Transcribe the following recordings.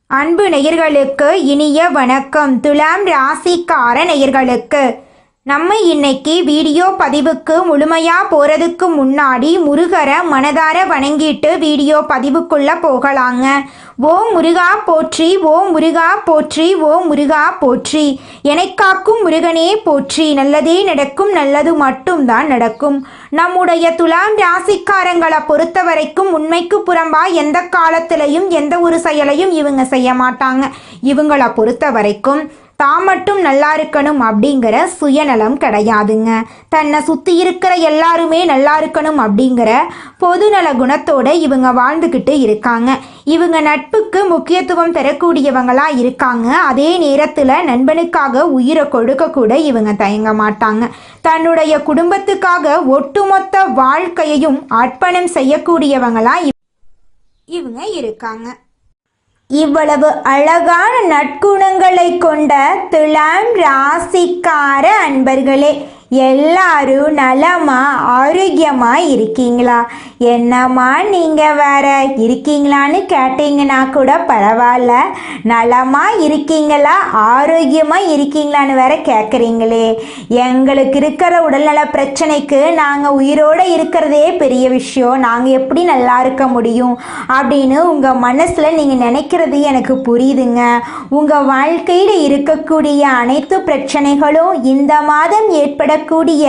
அன்பு நேயர்களுக்கு இனிய வணக்கம். துலாம் ராசிக்கார நேயர்களுக்கு நம்ம இன்னைக்கு வீடியோ பதிவுக்கு முழுமையாக போகிறதுக்கு முன்னாடி முருகரை மனதார வணங்கிட்டு வீடியோ பதிவுக்குள்ளே போகலாங்க. ஓம் முருகா போற்றி, ஓம் முருகா போற்றி, ஓம் முருகா போற்றி. எனக்காக்கும் முருகனே போற்றி. நல்லதே நடக்கும், நல்லது மட்டும்தான் நடக்கும். நம்முடைய துலாம் ராசிக்காரங்களை பொறுத்த வரைக்கும் உண்மைக்கு புறம்பா எந்த காலத்திலையும் எந்த ஒரு செயலையும் இவங்க செய்ய மாட்டாங்க. இவங்களை பொறுத்த வரைக்கும் தான் மட்டும் நல்லா இருக்கணும் அப்படிங்கிற சுயநலம் கிடையாதுங்க. தன்னை சுற்றி இருக்கிற எல்லாருமே நல்லா இருக்கணும் அப்படிங்கிற பொதுநல குணத்தோடு இவங்க வாழ்ந்துக்கிட்டு இருக்காங்க. இவங்க நட்புக்கு முக்கியத்துவம் தரக்கூடியவங்களா இருக்காங்க. அதே நேரத்தில் நண்பனுக்காக உயிரை கொடுக்க கூட இவங்க தயங்க மாட்டாங்க. தன்னுடைய குடும்பத்துக்காக ஒட்டுமொத்த வாழ்க்கையையும் அர்ப்பணம் செய்யக்கூடியவங்களா இவங்க இருக்காங்க. இவ்வளவு அழகான நற்குணங்களை கொண்ட துலாம் ராசிக்கார அன்பர்களே, எல்லாரும் நலமா ஆரோக்கியமா இருக்கீங்களா? என்னம்மா நீங்கள் வேற இருக்கீங்களான்னு கேட்டீங்கன்னா கூட பரவாயில்ல, நலமா இருக்கீங்களா ஆரோக்கியமாக இருக்கீங்களான்னு வேற கேட்குறீங்களே. எங்களுக்கு இருக்கிற உடல்நல பிரச்சனைக்கு நாங்கள் உயிரோடு இருக்கிறதே பெரிய விஷயம், நாங்கள் எப்படி நல்லா இருக்க முடியும் அப்படின்னு உங்கள் மனசில் நீங்கள் நினைக்கிறது எனக்கு புரியுதுங்க. உங்கள் வாழ்க்கையில் இருக்கக்கூடிய அனைத்து பிரச்சனைகளும் இந்த மாதம் ஏற்பட கூடிய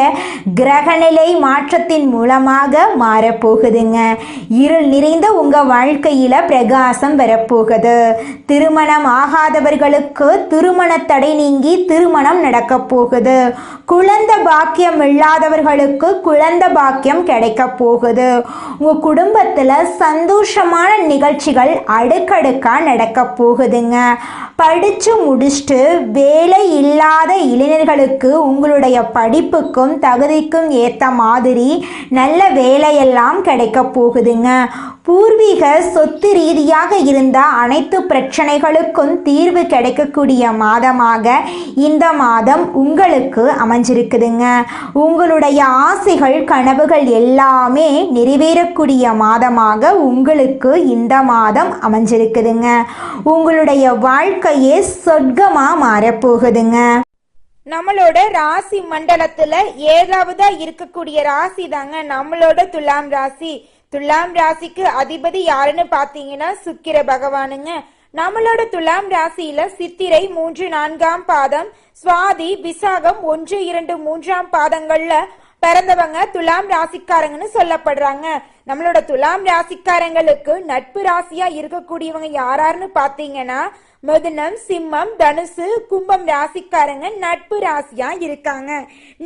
கிரகநிலை மாற்றத்தின் மூலமாக மாறப்போகுதுங்க. இருள் நிறைந்த உங்க வாழ்க்கையில பிரகாசம் வரப்போகுது. திருமணம் ஆகாதவர்களுக்கு திருமண தடை நீங்கி திருமணம் நடக்க போகுது. குழந்தை பாக்கியம் இல்லாதவர்களுக்கு குழந்தை பாக்கியம் கிடைக்க போகுது. உங்க குடும்பத்துல சந்தோஷமான நிகழ்ச்சிகள் அடுக்கடுக்கா நடக்க போகுதுங்க. படிச்சு முடிச்சுட்டு வேலை இல்லாத இளைஞர்களுக்கு உங்களுடைய படிப்புக்கும் தகுதிக்கும் ஏற்ற மாதிரி நல்ல வேலையெல்லாம் கிடைக்க போகுதுங்க. பூர்வீக சொத்து ரீதியாக இருந்த அனைத்து பிரச்சனைகளுக்கும் தீர்வு கிடைக்கக்கூடிய மாதமாக இந்த மாதம் உங்களுக்கு அமைஞ்சிருக்குதுங்க. உங்களுடைய ஆசைகள் கனவுகள் எல்லாமே நிறைவேறக்கூடிய மாதமாக உங்களுக்கு இந்த மாதம் அமைஞ்சிருக்குதுங்க. உங்களுடைய வாழ்க்கையே சொர்க்கமா மாறப்போகுதுங்க. நம்மளோட ராசி மண்டலத்துல ஏழாவதா இருக்கக்கூடிய ராசி தாங்க நம்மளோட துலாம் ராசி. துலாம் ராசிக்கு அதிபதி யாருன்னு பாத்தீங்கன்னா சுக்கிர பகவானுங்க. நம்மளோட துலாம் ராசியில சித்திரை 3, 4ஆம் பாதம், சுவாதி, விசாகம் 1, 2, 3ஆம் பாதங்கள்ல பிறந்தவங்க துலாம் ராசிக்காரங்கன்னு சொல்லப்படுறாங்க. நம்மளோட துலாம் ராசிக்காரங்களுக்கு நட்பு ராசியா இருக்கக்கூடியவங்க யாராருன்னு பாத்தீங்கன்னா மிதுனம், சிம்மம், தனுசு, கும்பம் ராசிக்காரங்க நட்பு ராசியா இருக்காங்க.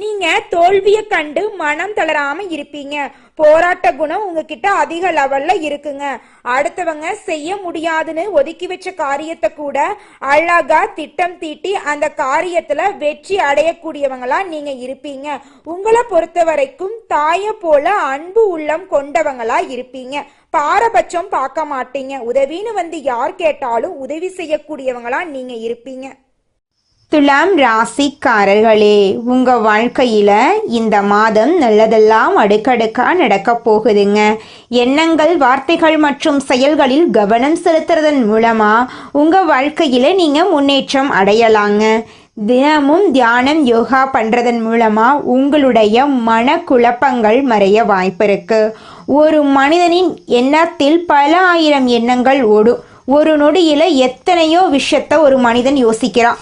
நீங்க தோல்வியை கண்டு மனம் தளராம இருப்பீங்க. போராட்ட குணம் உங்ககிட்ட அதிக லெவல்ல இருக்குங்க. அடுத்தவங்க செய்ய முடியாதுன்னு ஒதுக்கி வச்ச காரியத்தை கூட அழகா திட்டம் தீட்டி அந்த காரியத்துல வெற்றி அடையக்கூடியவங்களா நீங்க இருப்பீங்க. உங்களை பொறுத்த வரைக்கும் தாய போல அன்பு உள்ளம் கொண்டவங்களா இருப்பீங்க. பாரபட்சம் பார்க்க மாட்டீங்க. உதவின்னு வந்து யார் கேட்டாலும் உதவி செய்யக்கூடியவங்களா நீங்க இருப்பீங்க. துலாம் ராசிக்காரர்களே, உங்க வாழ்க்கையில இந்த மாதம் நல்லதெல்லாம் அடுக்கடுக்கா நடக்க போகுதுங்க. எண்ணங்கள், வார்த்தைகள் மற்றும் செயல்களில் கவனம் செலுத்துறதன் மூலமா உங்க வாழ்க்கையில நீங்க முன்னேற்றம் அடையலாங்க. தினமும் தியானம், யோகா பண்றதன் மூலமா உங்களுடைய மன குழப்பங்கள் மறைய வாய்ப்பு இருக்கு. ஒரு மனிதனின் எண்ணத்தில் பல ஆயிரம் எண்ணங்கள் ஓடும். ஒரு நொடியில எத்தனையோ விஷயத்த ஒரு மனிதன் யோசிக்கிறான்.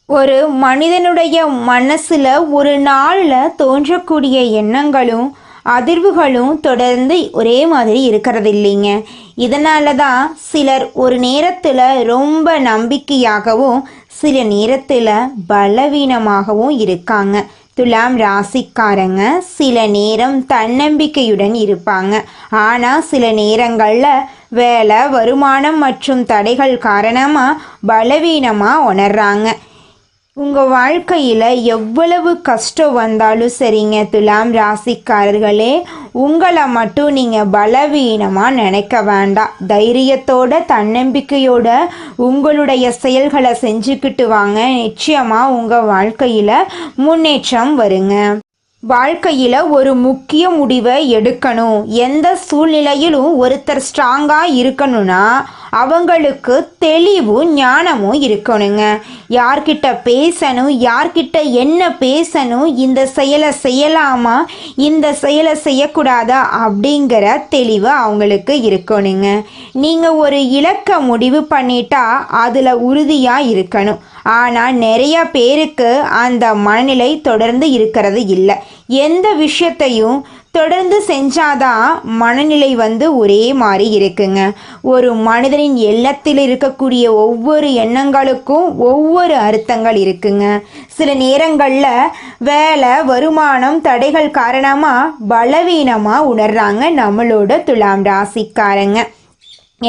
ஒரு மனிதனுடைய மனசுல ஒரு நாள்ல தோன்றக்கூடிய எண்ணங்களும் அதிர்வுகளும் தொடர்ந்து ஒரே மாதிரி இருக்கிறது இல்லைங்க. இதனால தான் சிலர் ஒரு நேரத்தில் ரொம்ப நம்பிக்கையாகவும் சில நேரத்தில் பலவீனமாகவும் இருக்காங்க. துலாம் ராசிக்காரங்க சில நேரம் தன்னம்பிக்கையுடன் இருப்பாங்க. ஆனால் சில நேரங்களில் வேலை, வருமானம் மற்றும் தடைகள் காரணமாக பலவீனமாக உணர்றாங்க. உங்கள் வாழ்க்கையில் எவ்வளவு கஷ்டம் வந்தாலும் சரிங்க துலாம் ராசிக்காரர்களே, உங்களை மட்டும் நீங்கள் பலவீனமாக நினைக்க வேண்டாம். தைரியத்தோட தன்னம்பிக்கையோட உங்களுடைய செயல்களை செஞ்சுக்கிட்டு வாங்க. நிச்சயமாக உங்கள் வாழ்க்கையில் முன்னேற்றம் வருங்க. வாழ்க்கையில் ஒரு முக்கிய முடிவை எடுக்கணும். எந்த சூழ்நிலையிலும் ஒருத்தர் ஸ்ட்ராங்காக இருக்கணும்னா அவங்களுக்கு தெளிவும் ஞானமும் இருக்கணுங்க. யார்கிட்ட பேசணும், யார்கிட்ட என்ன பேசணும், இந்த செயலை செய்யலாமா, இந்த செயலை செய்யக்கூடாதா அப்படிங்கிற தெளிவு அவங்களுக்கு இருக்கணுங்க. நீங்கள் ஒரு இலக்கை முடிவு பண்ணிட்டா அதில் உறுதியாக இருக்கணும். ஆனால் நிறைய பேருக்கு அந்த மனநிலை தொடர்ந்து இருக்கிறது இல்லை. எந்த விஷயத்தையும் தொடர்ந்து செஞ்சாதான் மனநிலை ஒரே மாதிரி இருக்குங்க. ஒரு மனிதனின் எண்ணத்தில் இருக்கக்கூடிய ஒவ்வொரு எண்ணங்களுக்கும் ஒவ்வொரு அர்த்தங்கள் இருக்குங்க. சில நேரங்களில் வேலை, வருமானம் தடைகள் காரணமாக பலவீனமாக உணர்றாங்க நம்மளோட துலாம் ராசிக்காரங்க.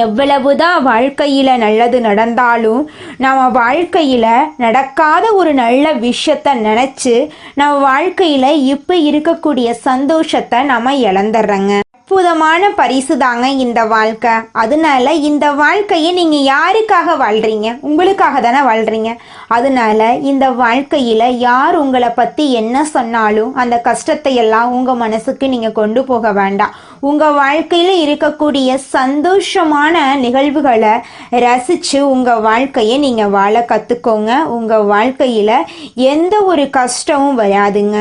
எவ்வளவுதான் வாழ்க்கையில் நல்லது நடந்தாலும் நம்ம வாழ்க்கையில் நடக்காத ஒரு நல்ல விஷயத்தை நினச்சி நம்ம வாழ்க்கையில் இப்போ இருக்கக்கூடிய சந்தோஷத்தை நம்ம இழந்துடுறோங்க. அற்புதமான பரிசு தாங்க இந்த வாழ்க்கை. அதனால இந்த வாழ்க்கையை நீங்கள் யாருக்காக வாழ்கிறீங்க? உங்களுக்காக தானே வாழ்கிறீங்க. அதனால இந்த வாழ்க்கையில் யார் உங்களை பற்றி என்ன சொன்னாலும் அந்த கஷ்டத்தை எல்லாம் உங்கள் மனசுக்கு நீங்கள் கொண்டு போக வேண்டாம். உங்கள் வாழ்க்கையில் இருக்கக்கூடிய சந்தோஷமான நிகழ்வுகளை ரசித்து உங்கள் வாழ்க்கையை நீங்கள் வாழ கற்றுக்கோங்க. உங்கள் வாழ்க்கையில் எந்த ஒரு கஷ்டமும் வராதுங்க.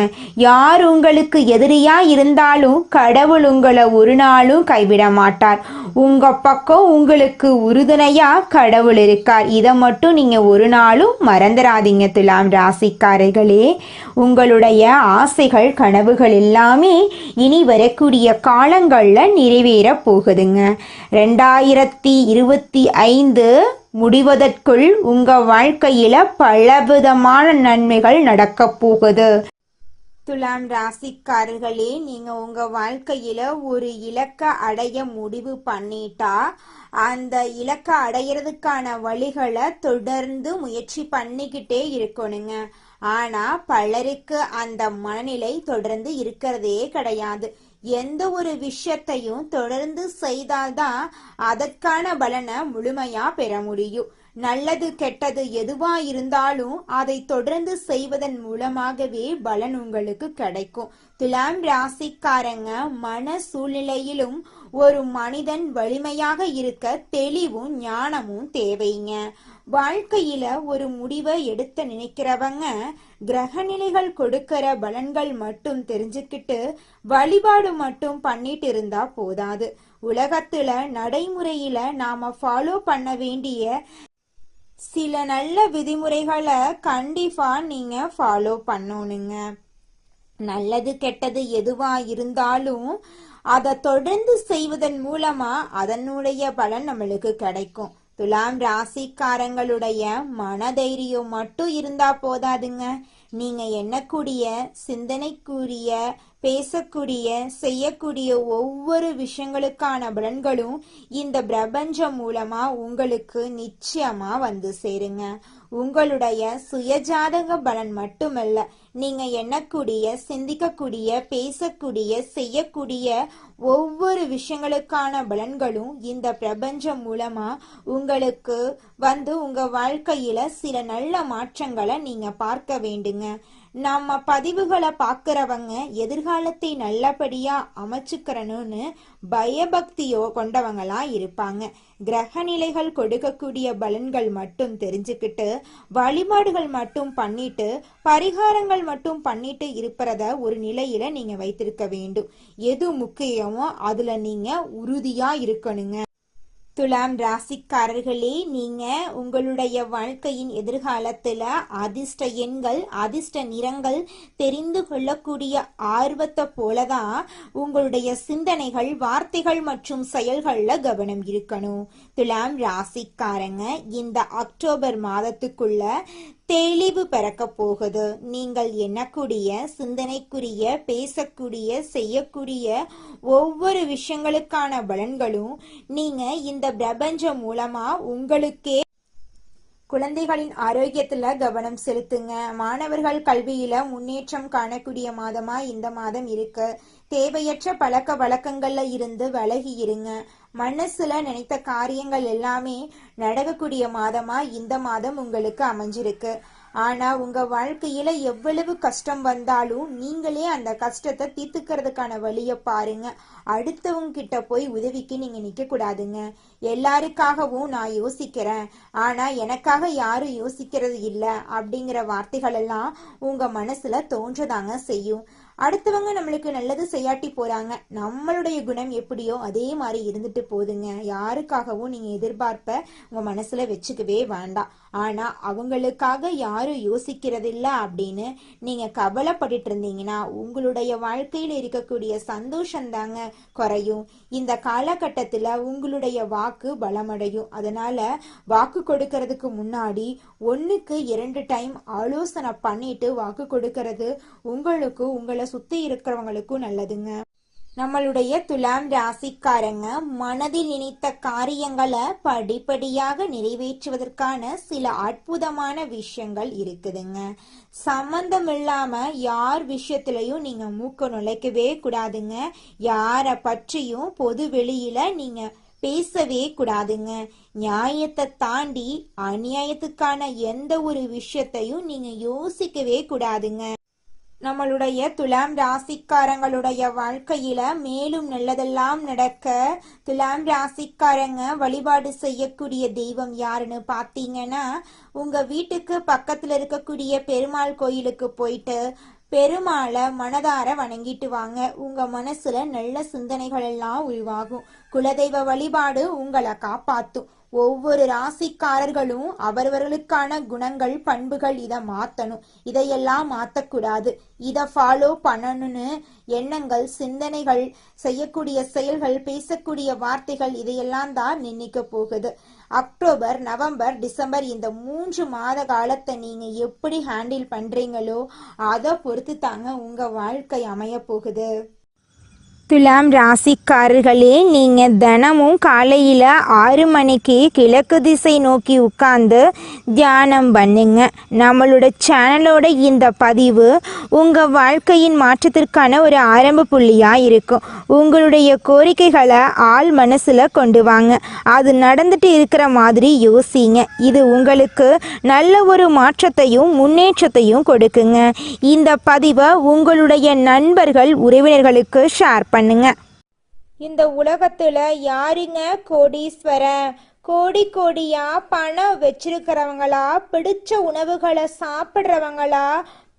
யார் உங்களுக்கு எதிரியாக இருந்தாலும் கடவுள் உங்களை ஒரு நாளும் கைவிட மாட்டார். உங்கள் பக்கம் உங்களுக்கு உறுதுணையாக கடவுள் இருக்கார். இதை மட்டும் நீங்கள் ஒரு நாளும் மறந்துடாதீங்க துலாம் ராசிக்காரர்களே. உங்களுடைய ஆசைகள், கனவுகள் எல்லாமே இனி வரக்கூடிய காலங்களில் நிறைவேற போகுதுங்க. 2025 முடிவதற்குள் உங்கள் வாழ்க்கையில் பலவிதமான நன்மைகள் நடக்க போகுது. துலாம் ராசிக்காரர்களே, நீங்கள் உங்கள் வாழ்க்கையில் ஒரு இலக்கை அடைய முடிவு பண்ணிட்டா அந்த இலக்கை அடையிறதுக்கான வழிகளை தொடர்ந்து முயற்சி பண்ணிக்கிட்டே இருக்கணுங்க. ஆனால் பலருக்கு அந்த மனநிலை தொடர்ந்து இருக்கிறதே கிடையாது. எந்த ஒரு விஷயத்தையும் தொடர்ந்து செய்தால்தான் அதற்கான பலனை முழுமையாக பெற முடியும். நல்லது கெட்டது எதுவா இருந்தாலும் அதை தொடர்ந்து செய்வதன் மூலமாகவே பலன் உங்களுக்கு கிடைக்கும். துலாம் ராசிக்காரங்க, மன சூழ்நிலையிலும் ஒரு மனிதன் வலிமையாக இருக்க தெளிவும் ஞானமும் தேவைங்க. வாழ்க்கையில ஒரு முடிவை எடுத்து நினைக்கிறவங்க கிரகநிலைகள் கொடுக்கிற பலன்கள் மட்டும் தெரிஞ்சுக்கிட்டு வழிபாடு மட்டும் பண்ணிட்டு இருந்தா போதாது. உலகத்துல நடைமுறையில நாம ஃபாலோ பண்ண வேண்டிய சில நல்ல விதிமுறைகளை கண்டிப்பா நீங்க ஃபாலோ பண்ணணுங்க. நல்லது கெட்டது எதுவா இருந்தாலும் அதை தொடர்ந்து செய்வதன் மூலமா அதனுடைய பலன் நம்மளுக்கு கிடைக்கும். துலாம் ராசிக்காரங்களுடைய மனதைரியம் மட்டும் இருந்தா போதாதுங்க. நீங்க எண்ணக்கூடிய, சிந்தனைக்குரிய, பேசக்கூடிய, செய்யக்கூடிய ஒவ்வொரு விஷயங்களுக்கான பலன்களும் இந்த பிரபஞ்சம் மூலமா உங்களுக்கு நிச்சயமா சேருங்க. உங்களுடைய சுயஜாதக பலன் மட்டுமல்ல, நீங்க எண்ணக்கூடிய, சிந்திக்கக்கூடிய, பேசக்கூடிய, செய்யக்கூடிய ஒவ்வொரு விஷயங்களுக்கான பலன்களும் இந்த பிரபஞ்சம் மூலமா உங்களுக்கு உங்க வாழ்க்கையில சில நல்ல மாற்றங்களை நீங்க பார்க்க வேண்டுங்க. நம்ம பதிவுகளை பார்க்கிறவங்க எதிர்காலத்தை நல்லபடியா அமைச்சுக்கிறணும்னு பயபக்தியோ கொண்டவங்களா இருப்பாங்க. கிரக நிலைகள் கொடுக்கக்கூடிய பலன்கள் மட்டும் தெரிஞ்சுக்கிட்டு வழிபாடுகள் மட்டும் பண்ணிட்டு பரிகாரங்கள் மட்டும் பண்ணிட்டு இருப்பத ஒரு நிலையில நீங்க வைத்திருக்க வேண்டும். எது முக்கியமோ அதுல நீங்க உறுதியா இருக்கணுங்க. துலாம் ராசிக்காரர்களே, நீங்க உங்களுடைய வாழ்க்கையின் எதிர்காலத்துல அதிர்ஷ்ட எண்கள், அதிர்ஷ்ட நிறங்கள் தெரிந்து கொள்ளக்கூடிய ஆர்வத்தை போலதான் உங்களுடைய சிந்தனைகள், வார்த்தைகள் மற்றும் செயல்கள்ல கவனம் இருக்கணும். துலாம் ராசிக்காரங்க, இந்த அக்டோபர் மாதத்துக்குள்ள தெளிவு பிறக்க போகுது. நீங்கள் எண்ணக்கூடிய, சிந்தனைக்குரிய, பேசக்கூடிய, செய்யக்கூடிய ஒவ்வொரு விஷயங்களுக்கான பலன்களும் நீங்க இந்த பிரபஞ்சம் மூலமா உங்களுக்கே. குழந்தைகளின் ஆரோக்கியத்துல கவனம் செலுத்துங்க. மாணவர்கள் கல்வியில முன்னேற்றம் காணக்கூடிய மாதமா இந்த மாதம் இருக்கு. தேவையற்ற பழக்க வழக்கங்கள்ல இருந்து விலகி இருங்க. மனசுல நினைத்த காரியங்கள் எல்லாமே நடக்கக்கூடிய மாதமா இந்த மாதம் உங்களுக்கு அமைஞ்சிருக்கு. ஆனால் உங்கள் வாழ்க்கையில் எவ்வளவு கஷ்டம் வந்தாலும் நீங்களே அந்த கஷ்டத்தை தீர்த்துக்கிறதுக்கான வழியை பாருங்க. அடுத்தவங்க கிட்ட போய் உதவிக்கு நீங்கள் நிற்கக்கூடாதுங்க. எல்லாருக்காகவும் நான் யோசிக்கிறேன், ஆனால் எனக்காக யாரும் யோசிக்கிறது இல்லை அப்படிங்கிற வார்த்தைகள் எல்லாம் உங்கள் மனசில் தோன்றதாங்க செய்யும். அடுத்தவங்க நம்மளுக்கு நல்லது செய்யாட்டி போறாங்க, நம்மளுடைய குணம் எப்படியோ அதே மாதிரி இருந்துட்டு போதுங்க. யாருக்காகவும் நீங்க எதிர்பார்ப்ப உங்க மனசுல வச்சுக்கவே வேண்டாம். ஆனா அவங்களுக்காக யாரும் யோசிக்கிறதில்ல அப்படின்னு நீங்க கவலைப்பட்டுட்டு இருந்தீங்கன்னா உங்களுடைய வாழ்க்கையில இருக்கக்கூடிய சந்தோஷம் தாங்க குறையும். இந்த காலகட்டத்துல உங்களுடைய வாக்கு பலமடையும். அதனால வாக்கு கொடுக்கறதுக்கு முன்னாடி 1க்கு 2 டைம் ஆலோசனை பண்ணிட்டு வாக்கு கொடுக்கறது உங்களுக்கு உங்களை சுத்தி இருக்கிறவங்களுக்கும் நல்லதுங்க. நம்மளுடைய துலாம் ராசிக்காரங்க மனதில் நினைத்த காரியங்களை படிப்படியாக நிறைவேற்றுவதற்கான சில அற்புதமான விஷயங்கள் இருக்குதுங்க. சம்பந்தம் இல்லாம யார் விஷயத்திலையும் நீங்க மூக்க நுழைக்கவே கூடாதுங்க. யாரை பற்றியும் பொது வெளியில நீங்க பேசவே கூடாதுங்க. நியாயத்தை தாண்டி அநியாயத்துக்கான எந்த ஒரு விஷயத்தையும் நீங்க யோசிக்கவே கூடாதுங்க. நம்மளுடைய துலாம் ராசிக்காரங்களுடைய வாழ்க்கையில மேலும் நல்லதெல்லாம் நடக்க துலாம் ராசிக்காரங்க வழிபாடு செய்யக்கூடிய தெய்வம் யாருன்னு பார்த்தீங்கன்னா, உங்க வீட்டுக்கு பக்கத்துல இருக்கக்கூடிய பெருமாள் கோயிலுக்கு போயிட்டு பெருமாளை மனதார வணங்கிட்டு வாங்க. உங்க மனசுல நல்ல சிந்தனைகள் எல்லாம் உருவாகும். குலதெய்வ வழிபாடு உங்களை காப்பாத்தும். ஒவ்வொரு ராசிக்காரர்களும் அவரவர்களுக்கான குணங்கள் பண்புகள் இதை மாத்தணும். இதையெல்லாம் மாத்தக்கூடாது, இதை ஃபாலோ பண்ணணும்னு எண்ணங்கள், சிந்தனைகள், செய்யக்கூடிய செயல்கள், பேசக்கூடிய வார்த்தைகள் இதையெல்லாம் தான் நிர்ணயிக்க போகுது. அக்டோபர், நவம்பர், டிசம்பர் இந்த 3 மாத காலத்தை நீங்க எப்படி ஹேண்டில் பண்றீங்களோ அதை பொறுத்து தாங்க உங்க வாழ்க்கை அமைய போகுது. துலாம் ராசிக்காரர்களே, நீங்கள் தினமும் காலையில் 6 மணிக்கு கிழக்கு திசை நோக்கி உட்கார்ந்து தியானம் பண்ணுங்க. நம்மளோட சேனலோட இந்த பதிவு உங்கள் வாழ்க்கையின் மாற்றத்திற்கான ஒரு ஆரம்ப புள்ளியாக இருக்கும். உங்களுடைய கோரிக்கைகளை ஆள் மனசில் கொண்டு வாங்க. அது நடந்துட்டு இருக்கிற மாதிரி யோசிங்க. இது உங்களுக்கு நல்ல ஒரு மாற்றத்தையும் முன்னேற்றத்தையும் கொடுக்குங்க. இந்த பதிவை உங்களுடைய நண்பர்கள், உறவினர்களுக்கு ஷேர் பண்ணுங்க. இந்த உலகத்துல யாருங்க கோடீஸ்வரன்? கோடி கோடியா பணம் வச்சிருக்கிறவங்களா, பிடிச்ச உணவுகளை சாப்பிட்றவங்களா,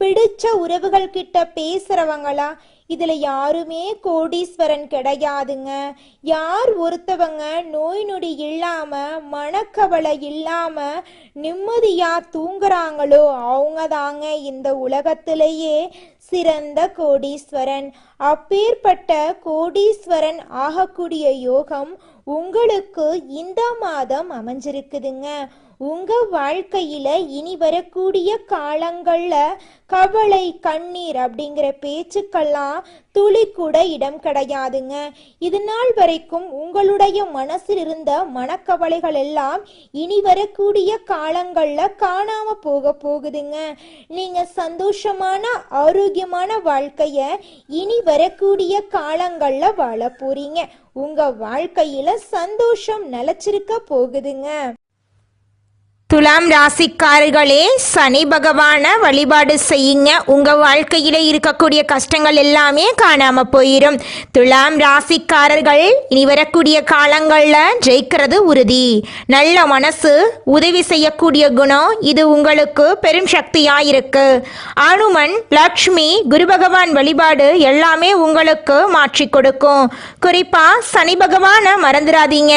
பிடிச்ச உறவுகள் கிட்ட பேசுறவங்களா? இதுல யாருமே கோடீஸ்வரன் கிடையாதுங்க. யார் ஒருத்தவங்க நோய் நொடி இல்லாம, மனக்கவலை இல்லாம நிம்மதியா தூங்குறாங்களோ அவங்க தாங்க இந்த உலகத்திலேயே சிறந்த கோடீஸ்வரன். அப்பேற்பட்ட கோடீஸ்வரன் ஆகக்கூடிய யோகம் உங்களுக்கு இந்த மாதம் அமைஞ்சிருக்குதுங்க. உங்க வாழ்க்கையில இனி வரக்கூடிய காலங்கள்ல கவலை, கண்ணீர் அப்படிங்கிற பேச்சுக்கெல்லாம் துளி கூட இடம் கிடையாதுங்க. இது நாள் வரைக்கும் உங்களுடைய மனசில் இருந்த மனக்கவலைகள் எல்லாம் இனி வரக்கூடிய காலங்கள்ல காணாம போகுதுங்க. நீங்க சந்தோஷமான ஆரோக்கியமான வாழ்க்கைய இனி வரக்கூடிய காலங்கள்ல வாழ போறீங்க. உங்க வாழ்க்கையில சந்தோஷம் நிலைச்சிருக்க போகுதுங்க. துலாம் ராசிக்காரர்களே, சனி பகவான வழிபாடு செய்யுங்க. உங்க வாழ்க்கையில இருக்கக்கூடிய கஷ்டங்கள் எல்லாமே காணாம போயிடும். துலாம் ராசிக்காரர்கள் இனி வரக்கூடிய காலங்கள்ல ஜெயிக்கிறது உறுதி. நல்ல மனசு, உதவி செய்யக்கூடிய குணம் இது உங்களுக்கு பெரும் சக்தியா இருக்கு. அனுமன், லக்ஷ்மி, குரு பகவான் வழிபாடு எல்லாமே உங்களுக்கு மாற்றி கொடுக்கும். குறிப்பா சனி பகவான மறந்துடாதீங்க.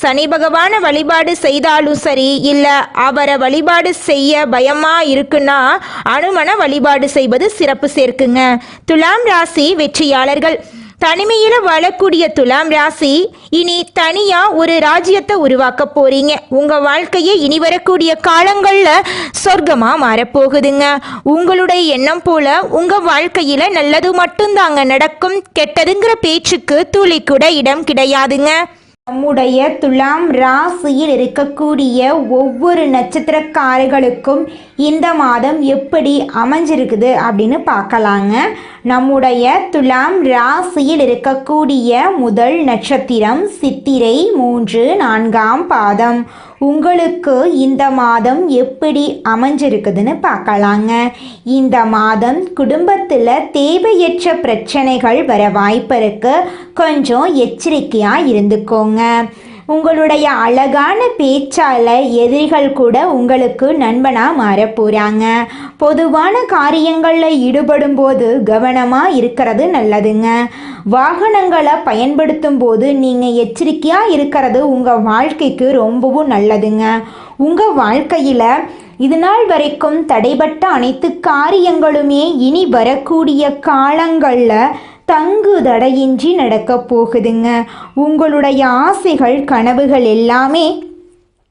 சனி பகவான வழிபாடு செய்தாலும் சரி, இல்ல அவரை வழிபாடு செய்ய பயமா இருக்குன்னா அனுமனை வழிபாடு செய்வது சிறப்பு சேர்க்குங்க. துலாம் ராசி வெற்றியாளர்கள். தனிமையில வாழக்கூடிய துலாம் ராசி இனி தனியா ஒரு ராஜ்யத்தை உருவாக்க போறீங்க. உங்க வாழ்க்கையை இனி வரக்கூடிய காலங்கள்ல சொர்க்கமா மாறப்போகுதுங்க. உங்களுடைய எண்ணம் போல உங்க வாழ்க்கையில நல்லது மட்டும்தாங்க நடக்கும். கெட்டதுங்கிற பேச்சுக்கு துளி கூட இடம் கிடையாதுங்க. நம்முடைய துலாம் ராசியில் இருக்கக்கூடிய ஒவ்வொரு நட்சத்திரக்காரர்களுக்கும் இந்த மாதம் எப்படி அமைஞ்சிருக்குது அப்படின்னு பார்க்கலாங்க. நம்முடைய துலாம் ராசியில் இருக்கக்கூடிய முதல் நட்சத்திரம் சித்திரை 3, 4ஆம் பாதம். உங்களுக்கு இந்த மாதம் எப்படி அமைஞ்சிருக்குதுன்னு பார்க்கலாங்க. இந்த மாதம் குடும்பத்தில் தேவையற்ற பிரச்சனைகள் வர வாய்ப்பு இருக்கு. கொஞ்சம் எச்சரிக்கையாக இருந்துக்கோங்க. உங்களுடைய அழகான பேச்சால் எதிரிகள் கூட உங்களுக்கு நண்பனாக மாற போகிறாங்க. பொதுவான காரியங்களில் ஈடுபடும் போது கவனமாக இருக்கிறது நல்லதுங்க. வாகனங்களை பயன்படுத்தும் போது நீங்கள் எச்சரிக்கையாக இருக்கிறது உங்கள் வாழ்க்கைக்கு ரொம்பவும் நல்லதுங்க. உங்கள் வாழ்க்கையில் இது நாள் வரைக்கும் தடைபட்ட அனைத்து காரியங்களுமே இனி வரக்கூடிய காலங்களில் தங்கு தடையின்றி நடக்க போகுதுங்க. உங்களுடைய ஆசைகள் கனவுகள் எல்லாமே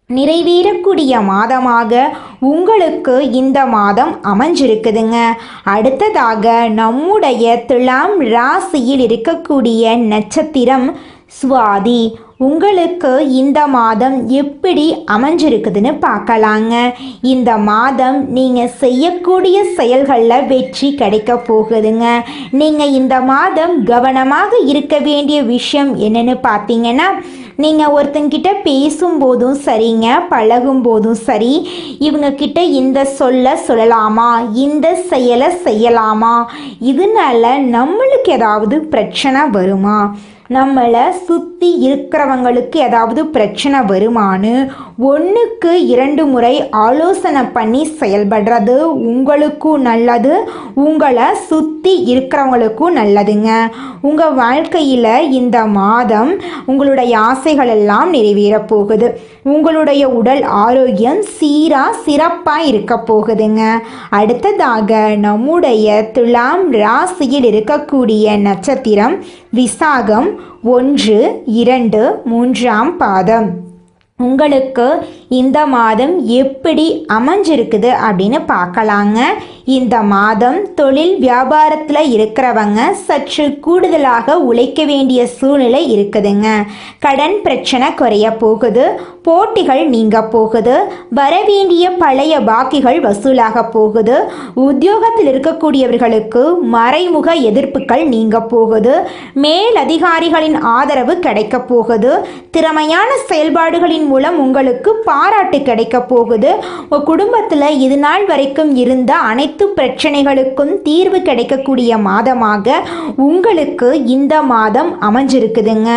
நிறைவேறக்கூடிய மாதமாக உங்களுக்கு இந்த மாதம் அமைஞ்சிருக்குதுங்க. அடுத்ததாக நம்முடைய துலாம் ராசியில் இருக்கக்கூடிய நட்சத்திரம் சுவாதி. உங்களுக்கு இந்த மாதம் எப்படி அமைஞ்சிருக்குதுன்னு பார்க்கலாங்க. இந்த மாதம் நீங்கள் செய்யக்கூடிய செயல்களில் வெற்றி கிடைக்க போகுதுங்க. நீங்கள் இந்த மாதம் கவனமாக இருக்க வேண்டிய விஷயம் என்னன்னு பார்த்தீங்கன்னா, நீங்கள் ஒருத்தங்கிட்ட பேசும்போதும் சரிங்க, பழகும் போதும் சரி, இவங்கக்கிட்ட இந்த சொல்லலாமா, இந்த செயலை செய்யலாமா, இதனால நம்மளுக்கு ஏதாவது பிரச்சனை வருமா, நம்மளை சுற்றி இருக்கிறவங்களுக்கு ஏதாவது பிரச்சனை வருமானு 1க்கு 2 முறை ஆலோசனை பண்ணி செயல்படுறது உங்களுக்கும் நல்லது, உங்களை சுற்றி இருக்கிறவங்களுக்கும் நல்லதுங்க. உங்கள் வாழ்க்கையில் இந்த மாதம் உங்களுடைய ஆசைகள் எல்லாம் நிறைவேற போகுது. உங்களுடைய உடல் ஆரோக்கியம் சிறப்பாக இருக்க போகுதுங்க. அடுத்ததாக நம்முடைய துலாம் ராசியில் இருக்கக்கூடிய நட்சத்திரம் விசாகம் 1, 2, 3ஆம் பாதம். உங்களுக்கு இந்த மாதம் எப்படி அமைஞ்சிருக்குது அப்படின்னு பார்க்கலாங்க. இந்த மாதம் தொழில் வியாபாரத்தில் இருக்கிறவங்க சற்று கூடுதலாக உழைக்க வேண்டிய சூழ்நிலை இருக்குதுங்க. கடன் பிரச்சனை குறைய போகுது, போட்டிகள் நீங்க போகுது, வரவேண்டிய பழைய பாக்கிகள் வசூலாக போகுது, உத்தியோகத்தில் இருக்கக்கூடியவர்களுக்கு மறைமுக எதிர்ப்புகள் நீங்க போகுது, மேலதிகாரிகளின் ஆதரவு கிடைக்க போகுது, திறமையான செயல்பாடுகளின் மூலம் உங்களுக்கு பாராட்டு கிடைக்க போகுது. உங்கள் குடும்பத்தில் இது நாள் வரைக்கும் இருந்த அனைத்து பிரச்சனைகளுக்கும் தீர்வு கிடைக்கக்கூடிய மாதமாக உங்களுக்கு இந்த மாதம் அமைஞ்சிருக்குதுங்க.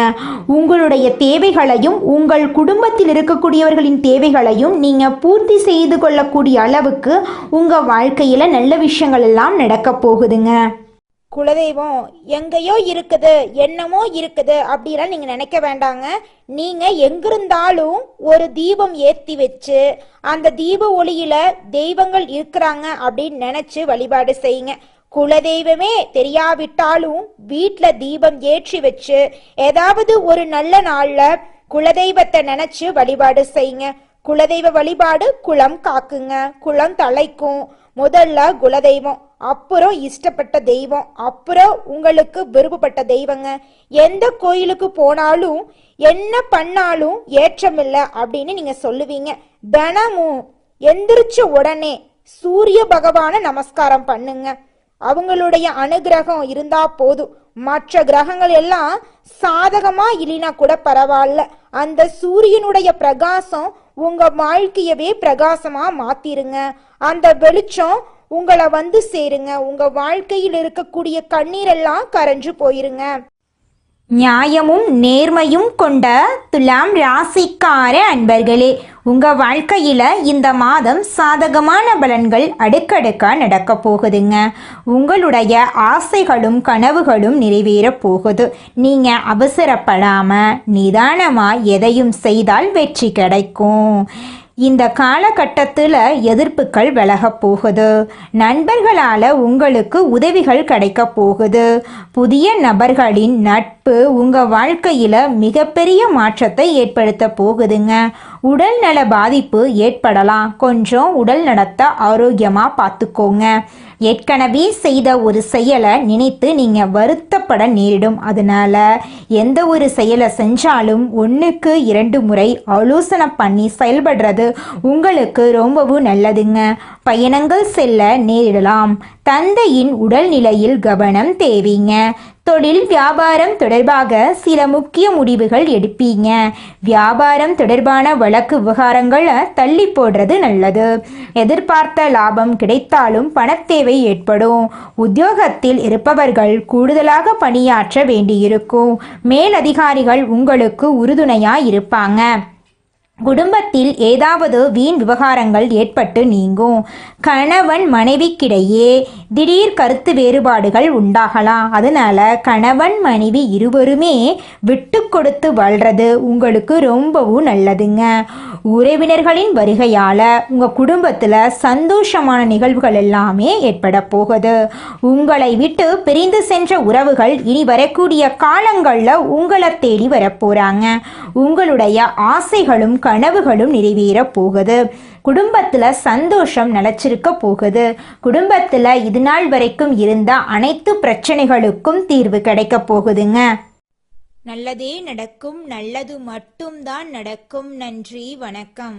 உங்களுடைய தேவைகளையும் உங்கள் குடும்பத்தில் இருக்கக்கூடியவர்களின் தேவைகளையும் நீங்கள் பூர்த்தி செய்து கொள்ளக்கூடிய அளவுக்கு உங்கள் வாழ்க்கையில் நல்ல விஷயங்கள் எல்லாம் நடக்க போகுதுங்க. குலதெய்வம் எங்கேயோ இருக்குது, என்னமோ இருக்குது அப்படிலாம் நீங்க நினைக்க வேண்டாங்க. நீங்க எங்கிருந்தாலும் ஒரு தீபம் ஏத்தி வச்சு அந்த தீப ஒளியில தெய்வங்கள் இருக்கிறாங்க அப்படின்னு நினைச்சு வழிபாடு செய்யுங்க. குலதெய்வமே தெரியாவிட்டாலும் வீட்டுல தீபம் ஏற்றி வச்சு ஏதாவது ஒரு நல்ல நாள்ல குலதெய்வத்தை நினைச்சு வழிபாடு செய்யுங்க. குலதெய்வ வழிபாடு குலம் காக்குங்க, குலம் தலைக்கும். முதல்ல குலதெய்வம், அப்புறம் இஷ்டப்பட்ட தெய்வம், அப்புறம் உங்களுக்கு விருப்பப்பட்ட தெய்வங்க. எந்த கோயிலுக்கு போனாலும் என்ன பண்ணாலும் ஏற்றமில்லை அப்படின்னு நீங்க சொல்லுவீங்க. தினமும் எந்திரிச்ச உடனே சூரிய பகவான நமஸ்காரம் பண்ணுங்க. அவங்களுடைய அனுகிரகம் இருந்தா போதும். மற்ற கிரகங்கள் எல்லாம் சாதகமா இல்லைனா கூட பரவாயில்ல, அந்த சூரியனுடைய பிரகாசம் உங்க வாழ்க்கையவே பிரகாசமா மாத்திருங்க. அந்த வெளிச்சம் உங்களை வந்து சேருங்க. உங்க வாழ்க்கையில் இருக்கக்கூடிய கண்ணீரெல்லாம் கரைஞ்சு போயிருங்க. நியாயமும் நேர்மையும் கொண்ட துலாம் ராசிக்கார அன்பர்களே, உங்கள் வாழ்க்கையில் இந்த மாதம் சாதகமான பலன்கள் அடுக்கடுக்கா நடக்க போகுதுங்க. உங்களுடைய ஆசைகளும் கனவுகளும் நிறைவேற போகுது. நீங்கள் அவசரப்படாமல் நிதானமாக எதையும் செய்தால் வெற்றி கிடைக்கும். இந்த காலகட்டத்தில் எதிர்ப்புகள் விலக போகுது. நண்பர்களால் உங்களுக்கு உதவிகள் கிடைக்க போகுது. புதிய நபர்களின் நட்பு உங்கள் வாழ்க்கையில் மிகப்பெரிய மாற்றத்தை ஏற்படுத்த போகுதுங்க. உடல் நல பாதிப்பு ஏற்படலாம். கொஞ்சம் உடல் நலத்தை ஆரோக்கியமாக பார்த்துக்கோங்க. ஏற்கனவே செய்த ஒரு செயலை நினைத்து நீங்கள் வருத்தப்பட நேரிடும். அதனால் எந்த ஒரு செயலை செஞ்சாலும் 1க்கு 2 முறை ஆலோசனை பண்ணி செயல்படுறது உங்களுக்கு ரொம்பவும் நல்லதுங்க. பயணங்கள் செல்ல நேரிடலாம். தந்தையின் உடல்நிலையில் கவனம் தேவைங்க. தொழில் வியாபாரம் தொடர்பாக சில முக்கிய முடிவுகள் எடுப்பீங்க. வியாபாரம் தொடர்பான வழக்கு விவகாரங்களை தள்ளி போடுறது நல்லது. எதிர்பார்த்த லாபம் கிடைத்தாலும் பணத்தேவை ஏற்படும். உத்தியோகத்தில் இருப்பவர்கள் கூடுதலாக பணியாற்ற வேண்டியிருக்கும். மேலதிகாரிகள் உங்களுக்கு உறுதுணையாக இருப்பாங்க. குடும்பத்தில் ஏதாவது வீண் விவகாரங்கள் ஏற்பட்டு நீங்கும். கணவன் மனைவிக்கிடையே திடீர் கருத்து வேறுபாடுகள் உண்டாகலாம். அதனால கணவன் மனைவி இருவருமே விட்டு கொடுத்து வாழ்றது உங்களுக்கு ரொம்பவும் நல்லதுங்க. உறவினர்களின் வருகையால் உங்கள் குடும்பத்தில் சந்தோஷமான நிகழ்வுகள் எல்லாமே ஏற்பட போகுது. உங்களை விட்டு பிரிந்து சென்ற உறவுகள் இனி வரக்கூடிய காலங்களில் உங்களை தேடி வரப்போகிறாங்க. உங்களுடைய ஆசைகளும் கனவுகளும் நிறைவேற போகுது. குடும்பத்தில் சந்தோஷம் நிலச்சிருக்க போகுது. குடும்பத்தில் இது நாள் வரைக்கும் இருந்த அனைத்து பிரச்சனைகளுக்கும் தீர்வு கிடைக்க போகுதுங்க. நல்லதே நடக்கும். நல்லது மட்டும்தான் நடக்கும். நன்றி, வணக்கம்.